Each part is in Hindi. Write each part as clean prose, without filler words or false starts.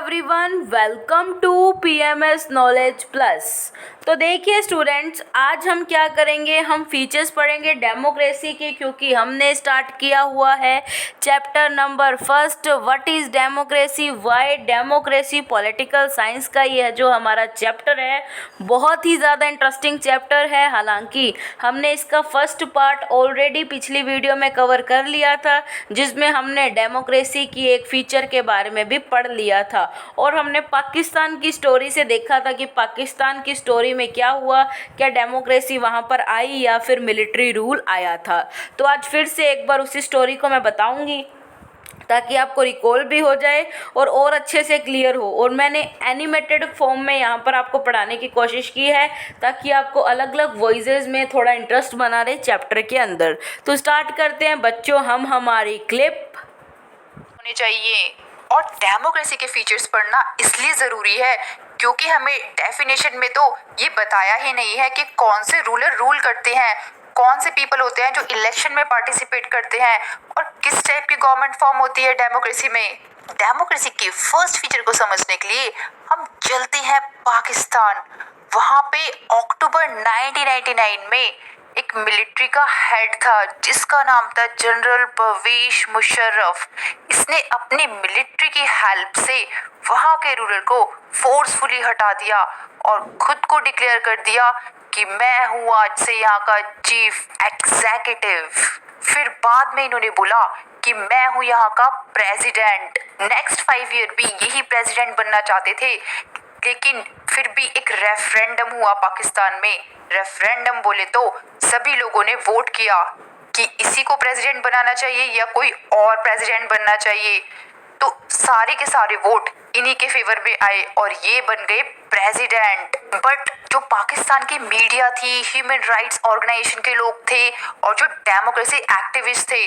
Everyone, welcome to PMS knowledge plus. तो देखिए स्टूडेंट्स, आज हम क्या करेंगे, हम फीचर्स पढ़ेंगे डेमोक्रेसी के, क्योंकि हमने स्टार्ट किया हुआ है chapter number first, what is democracy, why democracy, political science का ये जो हमारा चैप्टर है बहुत ही ज़्यादा इंटरेस्टिंग चैप्टर है। हालांकि हमने इसका फर्स्ट पार्ट ऑलरेडी पिछली वीडियो में कवर कर लिया था, जिसमें हमने डेमोक्रेसी की एक फीचर के बारे में भी पढ़ लिया था और हमने पाकिस्तान की स्टोरी से देखा था कि पाकिस्तान की स्टोरी में क्या हुआ, क्या डेमोक्रेसी वहाँ पर आई या फिर मिलिट्री रूल आया था। तो आज फिर से एक बार उसी स्टोरी को मैं बताऊंगी ताकि आपको रिकॉल भी हो जाए और अच्छे से क्लियर हो। और मैंने एनिमेटेड फॉर्म में यहाँ पर आपको पढ़ाने की कोशिश की है ताकि आपको अलग अलग वॉइसेस में थोड़ा इंटरेस्ट बना रहे चैप्टर के अंदर। तो स्टार्ट करते हैं बच्चों, हम हमारी क्लिप होनी चाहिए। और डेमोक्रेसी के फीचर्स पढ़ना इसलिए ज़रूरी है क्योंकि हमें डेफिनेशन में तो ये बताया ही नहीं है कि कौन से रूलर रूल करते हैं, कौन से पीपल होते हैं जो इलेक्शन में पार्टिसिपेट करते हैं और किस टाइप की गवर्नमेंट फॉर्म होती है डेमोक्रेसी में। डेमोक्रेसी के फर्स्ट फीचर को समझने के लिए हम चलते हैं पाकिस्तान। वहाँ पे अक्टूबर 1999 में एक मिलिट्री का हेड था जिसका नाम था जनरल परवेज मुशर्रफ। इसने अपनी मिलिट्री की हेल्प से वहाँ के रूलर को फोर्सफुली हटा दिया और खुद को डिक्लेयर कर दिया कि मैं हूँ आज से यहाँ का चीफ एग्जीक्यूटिव। फिर बाद में इन्होंने बोला कि मैं हूँ यहाँ का प्रेसिडेंट। नेक्स्ट 5 ईयर भी यही प्रेसिडेंट बनना चाहते थे, लेकिन फिर भी एक रेफरेंडम हुआ पाकिस्तान में। रेफरेंडम बोले तो सभी लोगों ने वोट किया कि इसी को प्रेसिडेंट बनाना चाहिए या कोई और प्रेसिडेंट बनना चाहिए। तो सारे के सारे वोट इन्हीं के फेवर में आए और ये बन गए प्रेसिडेंट। बट जो पाकिस्तान की मीडिया थी, ह्यूमन राइट्स ऑर्गेनाइजेशन के लोग थे और जो डेमोक्रेसी एक्टिविस्ट थे,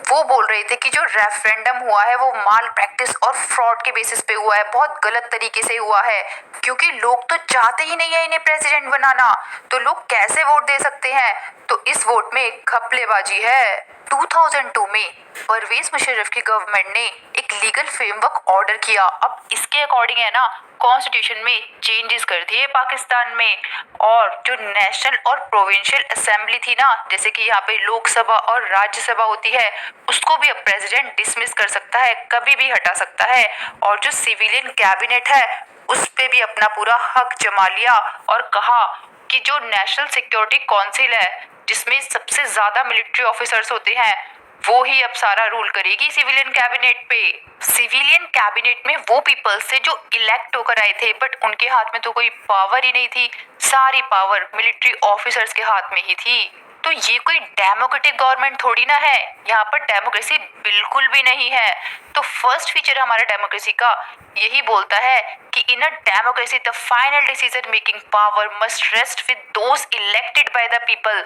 वो बोल रहे थे कि जो रेफरेंडम हुआ है वो माल प्रैक्टिस और फ्रॉड के बेसिस पे हुआ है, बहुत गलत तरीके से हुआ है, क्योंकि लोग तो चाहते ही नहीं है इन्हें प्रेसिडेंट बनाना, तो लोग कैसे वोट दे सकते हैं। तो इस वोट में घपलेबाजी है। 2002 में परवेज मुशर्रफ की गवर्नमेंट ने एक लीगल फ्रेमवर्क ऑर्डर किया। अब इसके अकॉर्डिंग है ना, कॉन्स्टिट्यूशन में चेंजेस कर दिए पाकिस्तान में, और जो नेशनल और प्रोविंशियल असेंबली थी ना, जैसे कि यहाँ पे लोकसभा और राज्यसभा होती है, उसको भी अब प्रेसिडेंट डिसमिस कर सकता है, कभी भी हटा सकता है। और जो सिविलियन कैबिनेट है उस पे भी अपना पूरा हक जमा लिया और कहा कि जो नेशनल सिक्योरिटी काउंसिल है, जिसमें सबसे ज्यादा मिलिट्री ऑफिसर्स होते हैं, वो ही अब सारा रूल करेगी सिविलियन कैबिनेट पे। सिविलियन कैबिनेट में वो पीपल्स थे जो इलेक्ट होकर आए थे, बट उनके हाथ में तो कोई पावर ही नहीं थी, सारी पावर मिलिट्री ऑफिसर्स के हाथ में ही थी। तो ये कोई डेमोक्रेटिक गवर्नमेंट थोड़ी ना है, यहाँ पर डेमोक्रेसी बिल्कुल भी नहीं है। तो फर्स्ट फीचर हमारा डेमोक्रेसी का यही बोलता है कि in a democracy the final decision making power must rest with those elected by the people.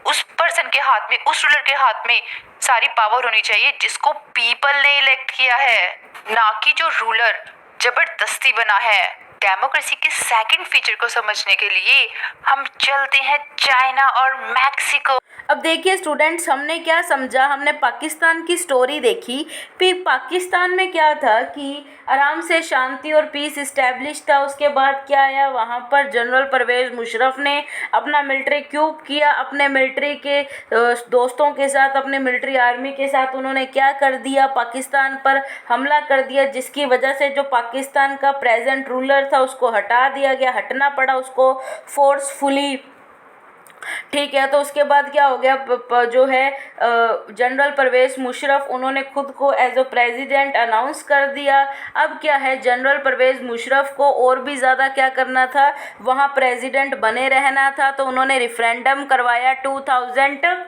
उस पर्सन के हाथ में, उस रूलर के हाथ में सारी पावर होनी चाहिए जिसको पीपल ने इलेक्ट किया है, ना कि जो रूलर जबरदस्ती बना है। डेमोक्रेसी के सेकंड फीचर को समझने के लिए हम चलते हैं चाइना और मैक्सिको। अब देखिए स्टूडेंट्स, हमने क्या समझा, हमने पाकिस्तान की स्टोरी देखी। फिर पाकिस्तान में क्या था कि आराम से शांति और पीस इस्टेब्लिश था। उसके बाद क्या आया, वहाँ पर जनरल परवेज मुशर्रफ ने अपना मिलिट्री क्यूप किया, अपने मिलिट्री के दोस्तों के साथ, अपने मिलिट्री आर्मी के साथ उन्होंने क्या कर दिया, पाकिस्तान पर हमला कर दिया, जिसकी वजह से जो पाकिस्तान का प्रेजेंट रूलर था उसको हटा दिया गया, हटना पड़ा उसको फोर्सफुली। ठीक है, तो उसके बाद क्या हो गया, जो है जनरल परवेज मुशर्रफ, उन्होंने खुद को एज अ प्रेसिडेंट अनाउंस कर दिया। अब क्या है, जनरल परवेज मुशर्रफ को और भी ज़्यादा क्या करना था, वहाँ प्रेसिडेंट बने रहना था। तो उन्होंने रिफरेंडम करवाया 2000,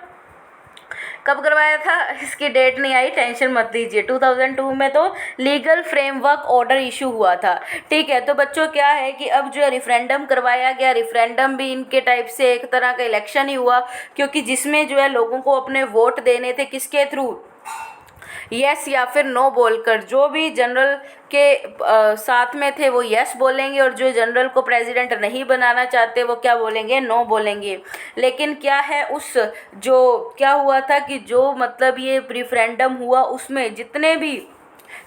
कब करवाया था इसकी डेट नहीं आई, टेंशन मत लीजिए। 2002 में तो लीगल फ्रेमवर्क ऑर्डर इशू हुआ था। ठीक है, तो बच्चों क्या है कि अब जो रेफरेंडम करवाया गया, रेफरेंडम भी इनके टाइप से एक तरह का इलेक्शन ही हुआ, क्योंकि जिसमें जो है लोगों को अपने वोट देने थे, किसके थ्रू, यस या फिर नो बोलकर। जो भी जनरल के साथ में थे वो यस बोलेंगे और जो जनरल को प्रेसिडेंट नहीं बनाना चाहते वो क्या बोलेंगे, नो बोलेंगे। लेकिन क्या है, उस जो क्या हुआ था कि जो मतलब ये रेफरेंडम हुआ उसमें जितने भी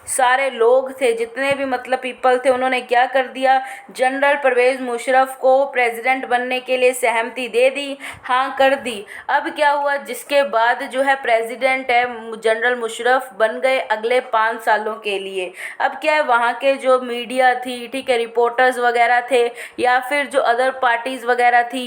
सारे लोग थे, जितने भी मतलब पीपल थे, उन्होंने क्या कर दिया, जनरल परवेज़ मुशर्रफ को प्रेसिडेंट बनने के लिए सहमति दे दी, हाँ कर दी। अब क्या हुआ, जिसके बाद जो है प्रेसिडेंट है जनरल मुशर्रफ बन गए अगले 5 सालों के लिए। अब क्या है, वहाँ के जो मीडिया थी, ठीक है, रिपोर्टर्स वगैरह थे, या फिर जो अदर पार्टीज़ वगैरह थी,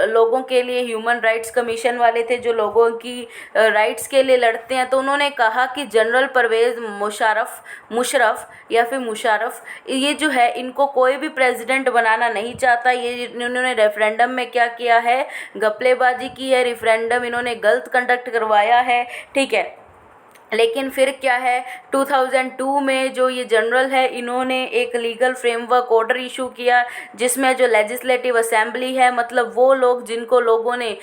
लोगों के लिए ह्यूमन राइट्स कमीशन वाले थे, जो लोगों की राइट्स के लिए लड़ते हैं, तो उन्होंने कहा कि जनरल परवेज़ मुशर्रफ या फिर मुशर्रफ, ये जो है इनको कोई भी प्रेसिडेंट बनाना नहीं चाहता। ये इन्होंने रेफरेंडम में क्या किया है, घपलेबाजी की है, रेफरेंडम इन्होंने गलत कंडक्ट करवाया है, ठीक है। लेकिन फिर क्या है, 2002 में जो ये जनरल है, इन्होंने एक लीगल फ्रेमवर्क ऑर्डर इशू किया, जिसमें जो लेजिस्लेटिव असेंबली है, मतलब वो लोग जिनको लोगों ने,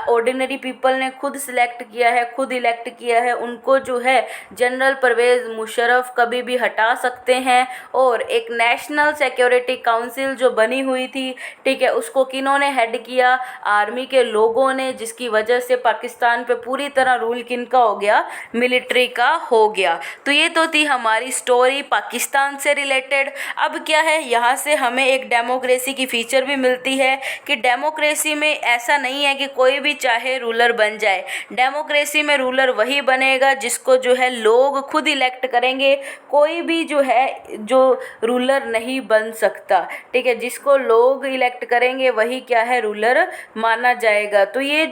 ऑर्डिनरी पीपल ने खुद सिलेक्ट किया है, खुद इलेक्ट किया है, उनको जो है जनरल परवेज़ मुशर्रफ कभी भी हटा सकते हैं। और एक नेशनल सिक्योरिटी काउंसिल जो बनी हुई थी, ठीक है, उसको किन्होंने हेड किया, आर्मी के लोगों ने, जिसकी वजह से पाकिस्तान पे पूरी तरह रूल किनका हो गया, मिलिट्री का हो गया। तो ये तो थी हमारी स्टोरी पाकिस्तान से रिलेटेड। अब क्या है, यहाँ से हमें एक डेमोक्रेसी की फीचर भी मिलती है कि डेमोक्रेसी में ऐसा नहीं है कि कोई भी चाहे रूलर बन जाए। डेमोक्रेसी में रूलर वही बनेगा जिसको जो है लोग खुद इलेक्ट करेंगे। कोई भी जो है जो रूलर नहीं बन सकता, ठीक है, जिसको लोग इलेक्ट करेंगे वही क्या है, रूलर माना जाएगा। तो ये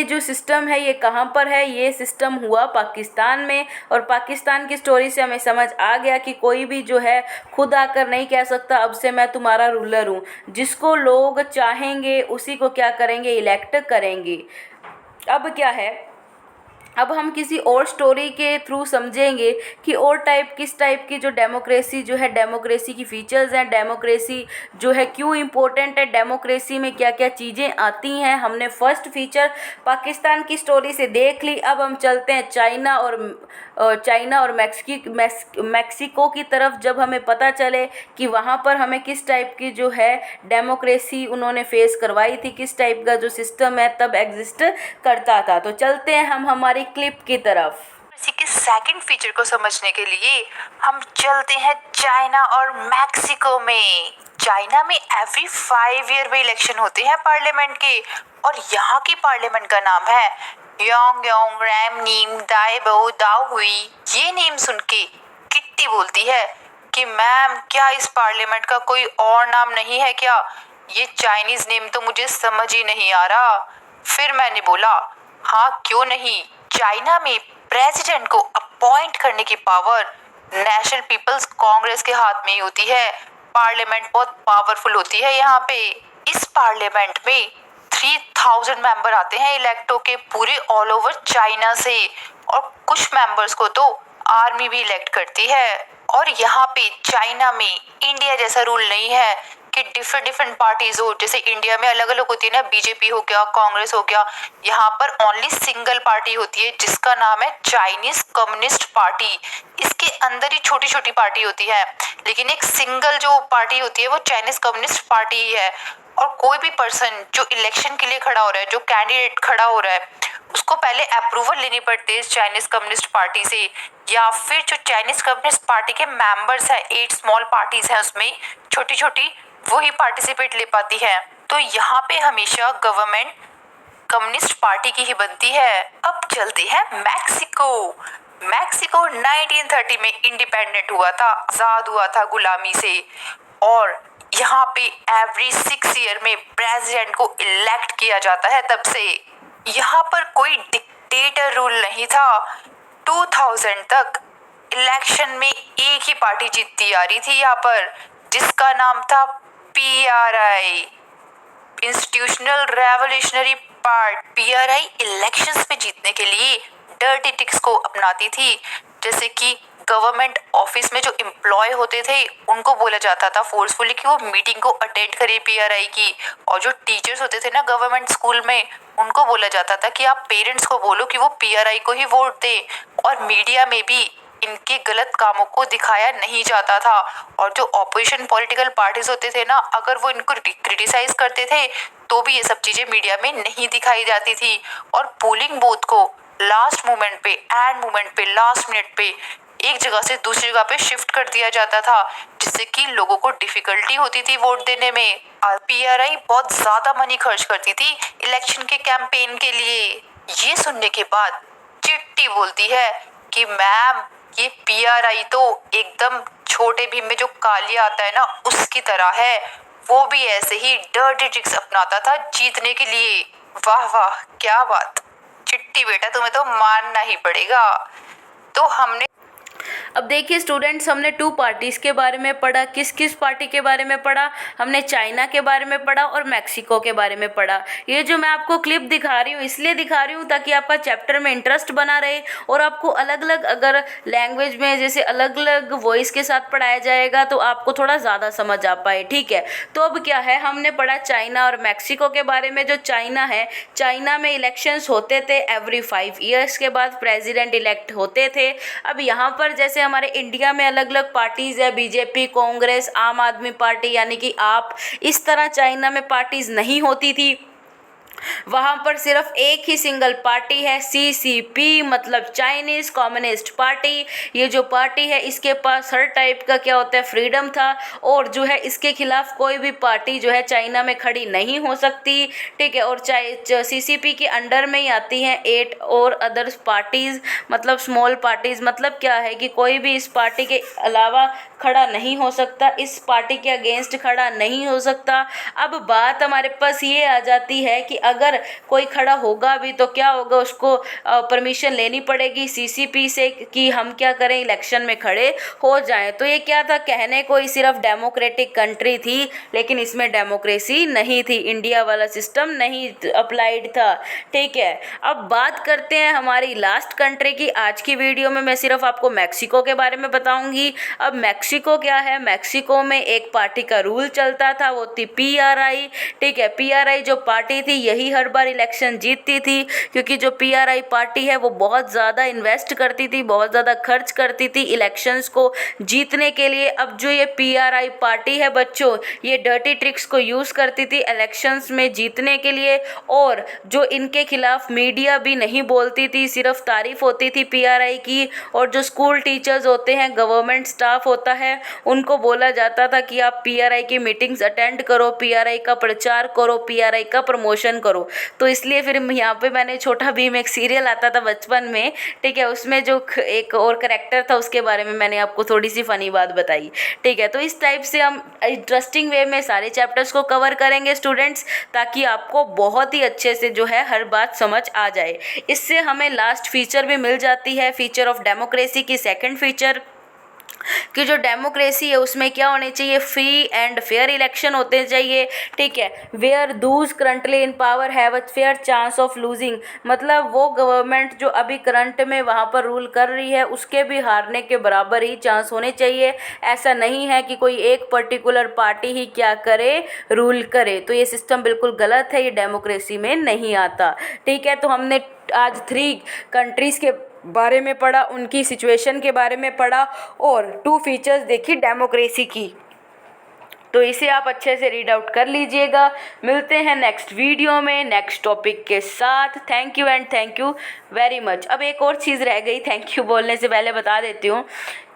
जो सिस्टम है, ये कहाँ पर है, ये सिस्टम हुआ पाकिस्तान में। और पाकिस्तान की स्टोरी से हमें समझ आ गया कि कोई भी जो है खुद आकर नहीं कह सकता अब से मैं तुम्हारा रूलर हूँ। जिसको लोग चाहेंगे उसी को क्या करेंगे, इलेक्ट करेंगे। अब क्या है, अब हम किसी और स्टोरी के थ्रू समझेंगे कि और किस टाइप की जो डेमोक्रेसी जो है, डेमोक्रेसी की फीचर्स हैं, डेमोक्रेसी जो है क्यों इम्पोर्टेंट है, डेमोक्रेसी में क्या क्या चीज़ें आती हैं। हमने फर्स्ट फीचर पाकिस्तान की स्टोरी से देख ली। अब हम चलते हैं चाइना और मैक्सिको की तरफ। जब हमें पता चले कि वहाँ पर हमें किस टाइप की जो है डेमोक्रेसी उन्होंने फेस करवाई थी, किस टाइप का जो सिस्टम है तब एग्जिस्ट करता था। तो चलते हैं हम हमारी क्लिप की तरफ। इसी के सेकंड फीचर को समझने के लिए हम चलते हैं चाइना और मैक्सिको में। चाइना में एवरी 5 ईयर में इलेक्शन होते हैं पार्लियामेंट के, और यहाँ की पार्लियामेंट का नाम है योंग रैम नीम दाइबो दाओ हुई। ये नेम सुन के किट्टी बोलती है कि मैम क्या इस पार्लियामेंट का कोई और नाम नहीं है क्या, ये चाइनीज नेम तो मुझे समझ ही नहीं आ रहा। फिर मैंने बोला हाँ क्यों नहीं, चाइना में प्रेसिडेंट को अपॉइंट करने की पावर नेशनल पीपल्स कांग्रेस के हाथ में ही होती है। पार्लियामेंट बहुत पावरफुल होती है यहाँ पे। इस पार्लियामेंट में 3000 मेंबर आते हैं इलेक्टो के पूरे ऑल ओवर चाइना से, और कुछ मेंबर्स को तो आर्मी भी इलेक्ट करती है। और यहाँ पे चाइना में इंडिया जैसा रूल नहीं है कि डिफरेंट पार्टीज हो, जैसे इंडिया में अलग अलग होती है ना, बीजेपी हो गया, कांग्रेस हो गया। यहाँ पर ओनली सिंगल पार्टी होती है जिसका नाम है चाइनीज कम्युनिस्ट पार्टी। इसके अंदर ही छोटी छोटी पार्टी होती है, लेकिन एक सिंगल जो पार्टी होती है वो चाइनीज कम्युनिस्ट पार्टी ही है। और कोई भी पर्सन जो इलेक्शन के लिए खड़ा हो रहा है, जो कैंडिडेट खड़ा हो रहा है, उसको पहले अप्रूवल लेनी पड़ती है चाइनीज कम्युनिस्ट पार्टी से, या फिर जो चाइनीज कम्युनिस्ट पार्टी के मेंबर्स हैं, 8 स्मॉल पार्टीज हैं उसमें छोटी छोटी, वही पार्टिसिपेट ले पाती है। तो यहाँ पे हमेशा गवर्नमेंट कम्युनिस्ट पार्टी की ही बनती है। अब चलते हैं मैक्सिको 1930 में इंडिपेंडेंट हुआ था, आजाद हुआ था गुलामी से। और यहाँ पे एवरी 6 ईयर में प्रेसिडेंट को इलेक्ट किया जाता है। तब से यहाँ पर कोई डिक्टेटर रूल नहीं था। 2000 तक इलेक्शन में एक ही पार्टी जीतती आ रही थी यहाँ पर, जिसका नाम था PRI, institutional revolutionary party. PRI elections में जीतने के लिए डर्टी ट्रिक्स को अपनाती थी, जैसे कि गवर्नमेंट ऑफिस में जो एम्प्लॉय होते थे उनको बोला जाता था फोर्सफुली कि वो मीटिंग को अटेंड करें PRI की, और जो टीचर्स होते थे ना गवर्नमेंट स्कूल में, उनको बोला जाता था कि आप पेरेंट्स को बोलो कि वो PRI को ही वोट दें। और मीडिया में भी इनके गलत कामों को दिखाया नहीं जाता था, और जो ऑपोजिशन पॉलिटिकल पार्टीज होते थे ना, अगर वो इनको क्रिटिसाइज करते थे तो भी ये सब चीजें मीडिया में नहीं दिखाई जाती थी। और पोलिंग बूथ को लास्ट मोमेंट पे, एंड मोमेंट पे, लास्ट मिनट पे एक जगह से दूसरी जगह पे शिफ्ट कर दिया जाता था, जिससे कि लोगों को डिफिकल्टी होती थी वोट देने में। पीआरआई बहुत ज्यादा मनी खर्च करती थी इलेक्शन के कैंपेन के लिए। ये सुनने के बाद चिट्टी बोलती है कि मैम, ये पीआरआई तो एकदम छोटे भीम में जो कालिया आता है ना, उसकी तरह है। वो भी ऐसे ही डर्टी ट्रिक्स अपनाता था जीतने के लिए। वाह वाह, क्या बात। चिट्टी बेटा, तुम्हें तो मानना ही पड़ेगा। तो हमने अब देखिए स्टूडेंट्स, हमने टू पार्टीज़ के बारे में पढ़ा। किस किस पार्टी के बारे में पढ़ा? हमने चाइना के बारे में पढ़ा और मैक्सिको के बारे में पढ़ा। ये जो मैं आपको क्लिप दिखा रही हूँ, इसलिए दिखा रही हूँ ताकि आपका चैप्टर में इंटरेस्ट बना रहे और आपको अलग अलग अगर लैंग्वेज में जैसे अलग अलग वॉइस के साथ पढ़ाया जाएगा तो आपको थोड़ा ज़्यादा समझ आ पाए। ठीक है, तो अब क्या है, हमने पढ़ा चाइना और मैक्सिको के बारे में। जो चाइना है, चाइना में इलेक्शंस होते थे एवरी 5 ईयर्स के बाद प्रेसिडेंट इलेक्ट होते थे। अब यहाँ पर जैसे हमारे इंडिया में अलग अलग पार्टीज़ है, बीजेपी, कांग्रेस, आम आदमी पार्टी यानी कि आप, इस तरह चाइना में पार्टीज़ नहीं होती थी। वहाँ पर सिर्फ एक ही सिंगल पार्टी है, सीसीपी, मतलब चाइनीज़ कम्युनिस्ट पार्टी। ये जो पार्टी है इसके पास हर टाइप का क्या होता है, फ्रीडम था, और जो है इसके खिलाफ कोई भी पार्टी जो है चाइना में खड़ी नहीं हो सकती। ठीक है, और सीसीपी के अंडर में ही आती हैं 8 और अदर्स पार्टीज़, मतलब स्मॉल पार्टीज़। मतलब क्या है कि कोई भी इस पार्टी के अलावा खड़ा नहीं हो सकता, इस पार्टी के अगेंस्ट खड़ा नहीं हो सकता। अब बात हमारे पास ये आ जाती है कि अगर कोई खड़ा होगा भी तो क्या होगा, उसको परमिशन लेनी पड़ेगी सीसीपी से कि हम क्या करें, इलेक्शन में खड़े हो जाएं। तो ये क्या था, कहने को ही सिर्फ डेमोक्रेटिक कंट्री थी, लेकिन इसमें डेमोक्रेसी नहीं थी, इंडिया वाला सिस्टम नहीं अप्लाइड था। ठीक है, अब बात करते हैं हमारी लास्ट कंट्री की। आज की वीडियो में मैं सिर्फ आपको मैक्सिको के बारे में बताऊंगी। अब मैक्सिको क्या है, मैक्सिको में एक पार्टी का रूल चलता था, वो थी पीआरआई। ठीक है, पीआरआई जो पार्टी थी यही हर बार इलेक्शन जीतती थी, क्योंकि जो पीआरआई पार्टी है वो बहुत ज़्यादा इन्वेस्ट करती थी, बहुत ज़्यादा खर्च करती थी इलेक्शंस को जीतने के लिए। अब जो ये पीआरआई पार्टी है बच्चों, ये डर्टी ट्रिक्स को यूज़ करती थी इलेक्शंस में जीतने के लिए, और जो इनके खिलाफ मीडिया भी नहीं बोलती थी, सिर्फ तारीफ होती थी पीआरआई की। और जो स्कूल टीचर्स होते हैं, गवर्नमेंट स्टाफ होता है, उनको बोला जाता था कि आप पीआरआई की मीटिंग्स अटेंड करो, पीआरआई का प्रचार करो, पीआरआई का प्रमोशन करो। तो इसलिए फिर यहाँ पे मैंने छोटा भीम एक सीरियल आता था बचपन में, ठीक है, उसमें जो एक और करेक्टर था उसके बारे में मैंने आपको थोड़ी सी फ़नी बात बताई। ठीक है, तो इस टाइप से हम इंटरेस्टिंग वे में सारे चैप्टर्स को कवर करेंगे स्टूडेंट्स, ताकि आपको बहुत ही अच्छे से जो है हर बात समझ आ जाए। इससे हमें लास्ट फीचर भी मिल जाती है, फीचर ऑफ डेमोक्रेसी की सेकंड फीचर, कि जो डेमोक्रेसी है उसमें क्या होने चाहिए, फ्री एंड फेयर इलेक्शन होते चाहिए। ठीक है, where those currently in power have a fair chance of losing, मतलब वो गवर्नमेंट जो अभी करंट में वहाँ पर रूल कर रही है उसके भी हारने के बराबर ही चांस होने चाहिए। ऐसा नहीं है कि कोई एक पर्टिकुलर पार्टी ही क्या करे, रूल करे। तो ये सिस्टम बिल्कुल गलत है, ये डेमोक्रेसी में नहीं आता। ठीक है, तो हमने आज 3 कंट्रीज़ के बारे में पढ़ा, उनकी सिचुएशन के बारे में पढ़ा, और 2 फीचर्स देखी डेमोक्रेसी की। तो इसे आप अच्छे से रीड आउट कर लीजिएगा। मिलते हैं नेक्स्ट वीडियो में नेक्स्ट टॉपिक के साथ। Thank you and thank you very much. अब एक और चीज़ रह गई, थैंक यू बोलने से पहले बता देती हूँ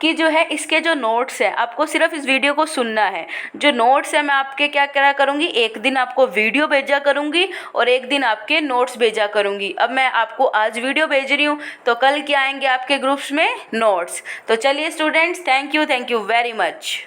कि जो है इसके जो नोट्स हैं, आपको सिर्फ इस वीडियो को सुनना है। जो नोट्स हैं मैं आपके क्या करा करूँगी, एक दिन आपको वीडियो भेजा करूँगी और एक दिन आपके नोट्स भेजा करूँगी। अब मैं आपको आज वीडियो भेज रही हूँ, तो कल क्या आएंगे आपके ग्रुप्स में, नोट्स। तो चलिए students, thank you very much.